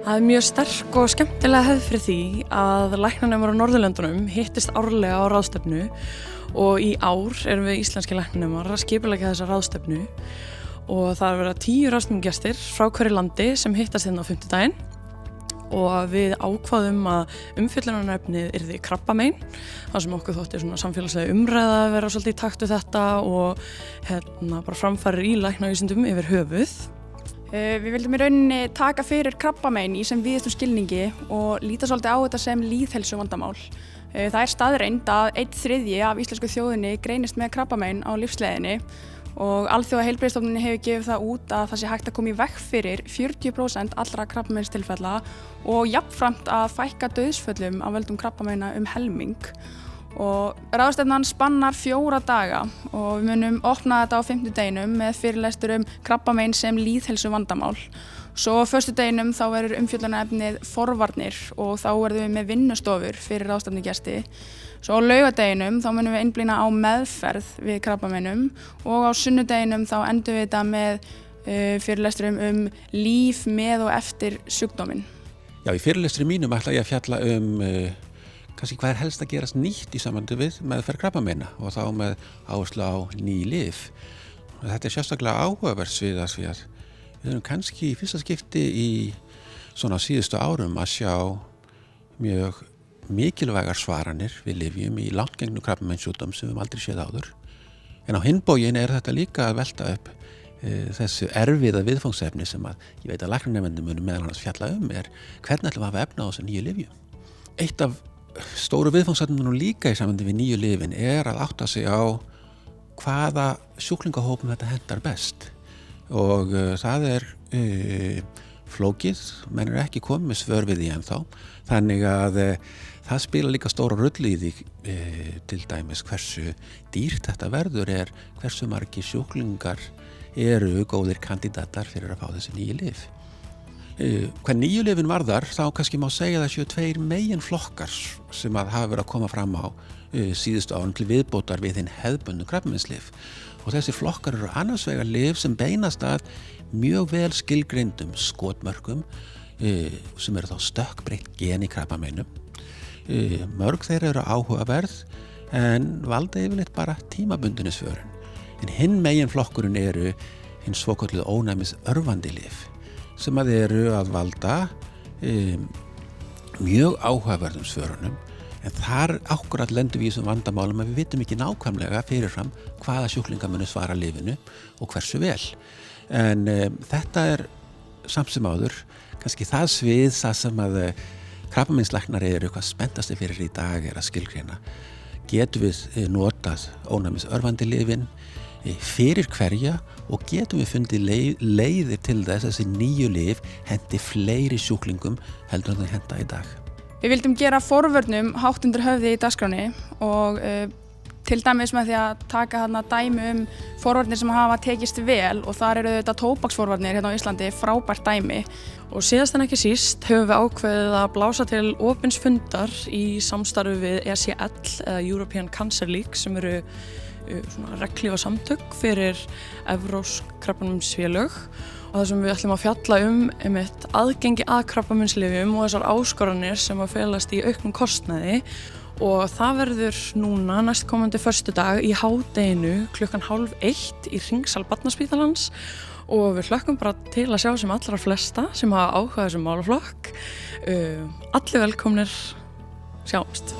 Það mjög sterk og skemmtilega hefð fyrir því að læknanemar á Norðurlöndunum hittist árlega á ráðstefnu og í ár erum við íslenski læknanemar að skipuleggja þessa ráðstefnu og það verða 10 ráðstefnugestir frá hverju landi sem hittast hérna á fimmtudaginn og við ákváðum að umfjöllunarefnið yrði krabbamein, þar sem okkur þótti svona samfélagslega umræða að vera svolítið í takt við þetta og bara framfarir í læknavísindum yfir höfuð. Við vildum í rauninni taka fyrir krabbamein í sem víðustum skilningi og líta svolítið á þetta sem lýðheilsuvandamál. Það er staðreynd að 1/3 af íslensku þjóðinni greinist með krabbamein á lífsleiðinni og Alþjóðaheilbrigðisstofnunin hefur gefið það út að það sé hægt að koma í veg fyrir 40% allra krabbameinstilfella og jafnframt að fækka dauðsföllum af völdum krabbameina helming. Og ráðstefnan spannar 4 daga og við munum opna þetta á fimmtudeginum með fyrirlestur krabbamein sem lýðheilsuvandamál. Svo á föstudeginum þá verður umfjöllunarefnið forvarnir og þá verðum við með vinnustofur fyrir ráðstefnugesti. Svo á laugardeginum þá munum við einblína á meðferð við krabbameinum og á sunnudeginum þá endum við þetta með fyrirlesturum líf með og eftir sjúkdóminn. Já, í fyrirlestri mínum ætla ég að fjalla kannski hvað helst að gerast nýtt í sambandi við meðferð krabbameina og þá með áherslu á ný lyf. Þetta er sérstaklega áhugavert svið að við erum kannski í fyrsta skipti í svona síðustu árum að sjá mjög mikilvægar svaranir við lyfjum í langgengnum krabbameinssjúkdóm sem við höfum aldrei séð áður. En á hinn bóginn er þetta líka að velta upp þessu erfiða viðfangsefni sem ég veit að læknanemendum munum meðal annars fjalla er hvernig ætlum við að hafa efni á þessu nýju lyfjum. Eitt af stóru viðfangsefnunum líka í sambandi við nýju lyfin er að átta sig á hvaða sjúklingahópum þetta hentar best og það er flókið, menn er ekki komið með svör við því ennþá, þannig að það spila líka stóra rullu í því til dæmis hversu dýrt þetta verður hversu margir sjúklingar eru góðir kandidatar fyrir að fá þessi nýju lyf. Hvað nýju lyfin varðar þá kannski má segja að það séu 2 meginflokkar sem hafa verið að koma fram á síðustu árum til viðbótar við hinn hefðbundnu krabbameinslyf og þessi flokkar eru annars vegar lyf sem beinast að mjög vel skilgreindum skotmörkum sem eru þá stökkbreytt gen í krabbameinum. Mörg þeirra eru áhugaverð en valda yfirleitt bara tímabundinni svörun. En hinn meginflokkurinn eru hinn svokölluðu ónæmis örvandi lyf sem eru að valda mjög áhugaverðum svörunum en þar akkurat lendum við í þessum vandamálum að við vitum ekki nákvæmlega fyrirfram hvaða sjúklingar munu svara lyfinu og hversu vel. En þetta samt sem áður kannski það svið það sem að krabbameinslæknar eru eitthvað spenntasti fyrir í dag að skilgreina. Getum við notað ónæmis örvandi lyfin fyrir hverja og getum við fundið leiðir til þess að þessi nýju lyf hendi fleiri sjúklingum heldur en þau henta í dag. Við vildum gera forvörnum hátt undir höfði í dagskránni og til dæmis með því að taka þarna dæmi forvarnir sem hafa tekist vel og þar eru þetta tóbaksforvarnir hérna á Íslandi frábært dæmi. Og síðast en ekki síst höfum við ákveðið að blása til opins fundar í samstarfi við ECL eða European Cancer League sem eru svona regnhlífa samtök fyrir evrópsk krabbameinsfélög og það sem við ætlum að fjalla einmitt aðgengi að krabbameinslyfjum og þessar áskoranir sem að felast í auknum kostnaði og það verður núna næstkomandi föstudag í hádeginu 12:30 í Hringsal Barnaspítalans og við hlökkum bara til að sjá sem allra flesta sem hafa áhuga þessum málaflokk. Allir velkomnir, sjáumst.